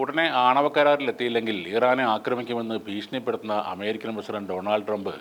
ഉടനെ ആണവ കരാറിലെത്തിയില്ലെങ്കിൽ ഇറാനെ ആക്രമിക്കുമെന്ന് ഭീഷണിപ്പെടുത്തുന്ന അമേരിക്കൻ പ്രസിഡന്റ് ഡൊണാൾഡ് ട്രംപ്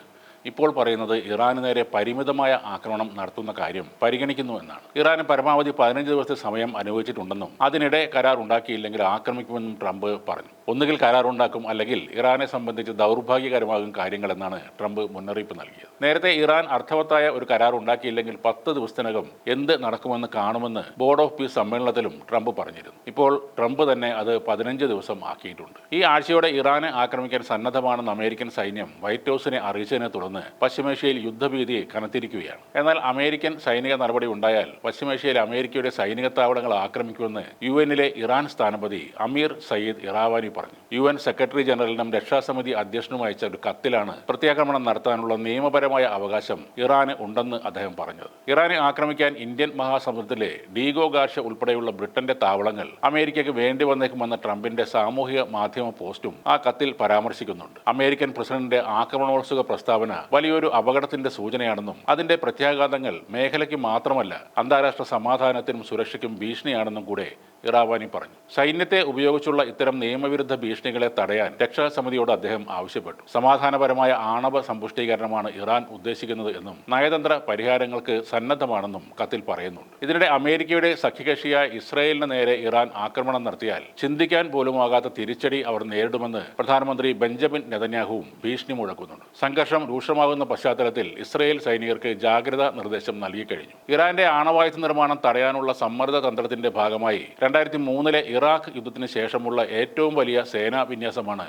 ഇപ്പോൾ പറയുന്നത് ഇറാന് നേരെ പരിമിതമായ ആക്രമണം നടത്തുന്ന കാര്യം പരിഗണിക്കുന്നു എന്നാണ്. ഇറാന് പരമാവധി 15 ദിവസത്തെ സമയം അനുവദിച്ചിട്ടുണ്ടെന്നും അതിനിടെ കരാർ ഉണ്ടാക്കിയില്ലെങ്കിൽ ആക്രമിക്കുമെന്നും ട്രംപ് പറഞ്ഞു. ഒന്നുകിൽ കരാർ ഉണ്ടാക്കും, അല്ലെങ്കിൽ ഇറാനെ സംബന്ധിച്ച് ദൗർഭാഗ്യകരമാകും കാര്യങ്ങളെന്നാണ് ട്രംപ് മുന്നറിയിപ്പ് നൽകിയത്. നേരത്തെ ഇറാൻ അർത്ഥവത്തായ ഒരു കരാർ ഉണ്ടാക്കിയില്ലെങ്കിൽ 10 ദിവസത്തിനകം എന്ത് നടക്കുമെന്ന് കാണുമെന്ന് ബോർഡ് ഓഫ് പീസ് സമ്മേളനത്തിലും ട്രംപ് പറഞ്ഞിരുന്നു. ഇപ്പോൾ ട്രംപ് തന്നെ അത് 15 ദിവസം ആക്കിയിട്ടുണ്ട്. ഈ ആഴ്ചയോടെ ഇറാനെ ആക്രമിക്കാൻ സന്നദ്ധമാണെന്ന് അമേരിക്കൻ സൈന്യം വൈറ്റ് ഹൗസിനെ അറിയിച്ചതിനെ തുടർന്ന് പശ്ചിമേഷ്യയിൽ യുദ്ധഭീതി കനത്തിരിക്കുകയാണ്. എന്നാൽ അമേരിക്കൻ സൈനിക നടപടി ഉണ്ടായാൽ പശ്ചിമേഷ്യയിൽ അമേരിക്കയുടെ സൈനിക താവളങ്ങൾ ആക്രമിക്കുമെന്ന് യുഎന്നിലെ ഇറാൻ സ്ഥാനപതി അമീർ സയ്യിദ് ഇറാവാനി പറഞ്ഞു. യുഎൻ സെക്രട്ടറി ജനറലിനും രക്ഷാസമിതി അധ്യക്ഷനും അയച്ച ഒരു കത്തിലാണ് പ്രത്യാക്രമണം നടത്താനുള്ള നിയമപരമായ അവകാശം ഇറാന് ഉണ്ടെന്ന് അദ്ദേഹം പറഞ്ഞത്. ഇറാനെ ആക്രമിക്കാൻ ഇന്ത്യൻ മഹാസമുദ്രത്തിലെ ഡീഗോ ഗാർഷ ഉൾപ്പെടെയുള്ള ബ്രിട്ടന്റെ താവളങ്ങൾ അമേരിക്കയ്ക്ക് വേണ്ടി വന്നേക്കുമെന്ന ട്രംപിന്റെ സാമൂഹിക മാധ്യമ പോസ്റ്റും ആ കത്തിൽ പരാമർശിക്കുന്നുണ്ട്. അമേരിക്കൻ പ്രസിഡന്റിന്റെ ആക്രമണോത്സുക പ്രസ്താവന വലിയൊരു അപകടത്തിന്റെ സൂചനയാണെന്നും അതിന്റെ പ്രത്യാഘാതങ്ങൾ മേഖലയ്ക്ക് മാത്രമല്ല അന്താരാഷ്ട്ര സമാധാനത്തിനും സുരക്ഷയ്ക്കും ഭീഷണിയാണെന്നും കൂടെ ഇറാവാനി പറഞ്ഞു. സൈന്യത്തെ ഉപയോഗിച്ചുള്ള ഇത്തരം നിയമവിരുദ്ധ ഭീഷണികളെ തടയാൻ രക്ഷാസമിതിയോട് അദ്ദേഹം ആവശ്യപ്പെട്ടു. സമാധാനപരമായ ആണവ സമ്പുഷ്ടീകരണമാണ് ഇറാൻ ഉദ്ദേശിക്കുന്നത് എന്നും നയതന്ത്ര പരിഹാരങ്ങൾക്ക് സന്നദ്ധമാണെന്നും കത്തിൽ പറയുന്നുണ്ട്. ഇതിനിടെ അമേരിക്കയുടെ സഖ്യകക്ഷിയായ ഇസ്രായേലിന് നേരെ ഇറാൻ ആക്രമണം നടത്തിയാൽ ചിന്തിക്കാൻ പോലുമാകാത്ത തിരിച്ചടി അവർ നേരിടുമെന്ന് പ്രധാനമന്ത്രി ബെഞ്ചമിൻ നെതന്യാഹുവും ഭീഷണി മുഴക്കുന്നുണ്ട്. സംഘർഷം രൂക്ഷമാകുന്ന പശ്ചാത്തലത്തിൽ ഇസ്രായേൽ സൈനികർക്ക് ജാഗ്രതാ നിർദ്ദേശം നൽകിക്കഴിഞ്ഞു. ഇറാന്റെ ആണവായുധ നിർമ്മാണം തടയാനുള്ള സമ്മർദ്ദ തന്ത്രത്തിന്റെ ഭാഗമായി 2003 ഇറാഖ് യുദ്ധത്തിന് ശേഷമുള്ള ഏറ്റവും വലിയ സേനാ വിന്യാസമാണ്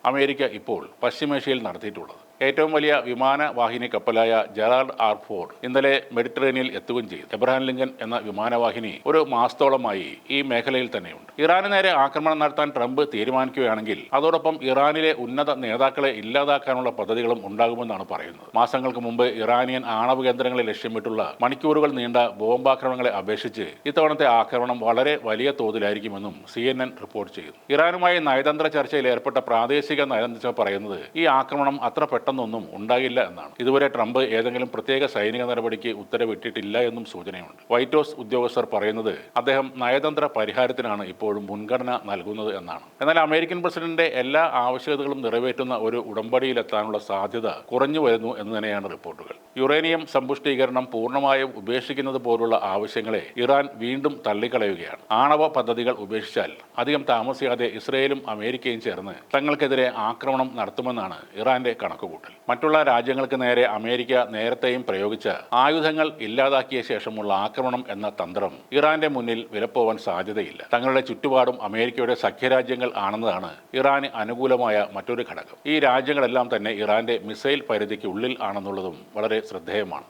അമേരിക്ക ഇപ്പോൾ പശ്ചിമേഷ്യയിൽ നടത്തിയിട്ടുള്ളത്. ഏറ്റവും വലിയ വിമാനവാഹിനി കപ്പലായ ജെറാൾഡ് ആർ ഫോർഡ് ഇന്നലെ മെഡിറ്ററേനിയനിൽ എത്തുകയും ചെയ്തു. എബ്രഹാം ലിങ്കൻ എന്ന വിമാനവാഹിനി ഒരു മാസത്തോളമായി ഈ മേഖലയിൽ തന്നെയുണ്ട്. ഇറാന് നേരെ ആക്രമണം നടത്താൻ ട്രംപ് തീരുമാനിക്കുകയാണെങ്കിൽ അതോടൊപ്പം ഇറാനിലെ ഉന്നത നേതാക്കളെ ഇല്ലാതാക്കാനുള്ള പദ്ധതികളും ഉണ്ടാകുമെന്നാണ് പറയുന്നത്. മാസങ്ങൾക്ക് മുമ്പ് ഇറാനിയൻ ആണവ കേന്ദ്രങ്ങളെ ലക്ഷ്യമിട്ടുള്ള മണിക്കൂറുകൾ നീണ്ട ബോംബാക്രമണങ്ങളെ അപേക്ഷിച്ച് ഇത്തവണത്തെ ആക്രമണം വളരെ വലിയ തോതിലായിരിക്കുമെന്നും CNN റിപ്പോർട്ട് ചെയ്തു. ഇറാനുമായി നയതന്ത്ര ചർച്ചയിൽ ഏർപ്പെട്ട പ്രാദേശിക നയതന്ത്രജ്ഞർ പറയുന്നത് ഈ ആക്രമണം അത്ര പെട്ടെന്നൊന്നും ഉണ്ടാകില്ല എന്നാണ്. ഇതുവരെ ട്രംപ് ഏതെങ്കിലും പ്രത്യേക സൈനിക നടപടിക്ക് ഉത്തരവിട്ടിട്ടില്ല എന്നും സൂചനയുണ്ട്. വൈറ്റ് ഹൗസ് ഉദ്യോഗസ്ഥർ പറയുന്നത് അദ്ദേഹം നയതന്ത്ര പരിഹാരത്തിനാണ് ഇപ്പോഴും മുൻഗണന നൽകുന്നത് എന്നാണ്. എന്നാൽ അമേരിക്കൻ പ്രസിഡന്റിന്റെ എല്ലാ ആവശ്യകതകളും നിറവേറ്റുന്ന ഒരു ഉടമ്പടിയിലെത്താനുള്ള സാധ്യത കുറഞ്ഞു വരുന്നു എന്ന് തന്നെയാണ് റിപ്പോർട്ടുകൾ. യുറേനിയം സമ്പുഷ്ടീകരണം പൂർണ്ണമായും ഉപേക്ഷിക്കുന്നത് പോലുള്ള ആവശ്യങ്ങളെ ഇറാൻ വീണ്ടും തള്ളിക്കളയുകയാണ്. ആണവ പദ്ധതികൾ ഉപേക്ഷിച്ചാൽ അധികം താമസിയാതെ ഇസ്രയേലും അമേരിക്കയും ചേർന്ന് തങ്ങൾക്കെതിരെ ആക്രമണം നടത്തുമെന്നാണ് ഇറാന്റെ കണക്കുകൂട്ടൽ. മറ്റുള്ള രാജ്യങ്ങൾക്ക് നേരെ അമേരിക്ക നേരത്തെയും പ്രയോഗിച്ച ആയുധങ്ങൾ ഇല്ലാതാക്കിയ ശേഷമുള്ള ആക്രമണം എന്ന തന്ത്രം ഇറാന്റെ മുന്നിൽ വിലപ്പോവാൻ സാധ്യതയില്ല. തങ്ങളുടെ ചുറ്റുപാടും അമേരിക്കയുടെ സഖ്യരാജ്യങ്ങൾ ആണെന്നതാണ് ഇറാന് അനുകൂലമായ മറ്റൊരു ഘടകം. ഈ രാജ്യങ്ങളെല്ലാം തന്നെ ഇറാന്റെ മിസൈൽ പരിധിക്ക് ഉള്ളിൽ ആണെന്നുള്ളതും വളരെ ശ്രദ്ധേയമാണ്.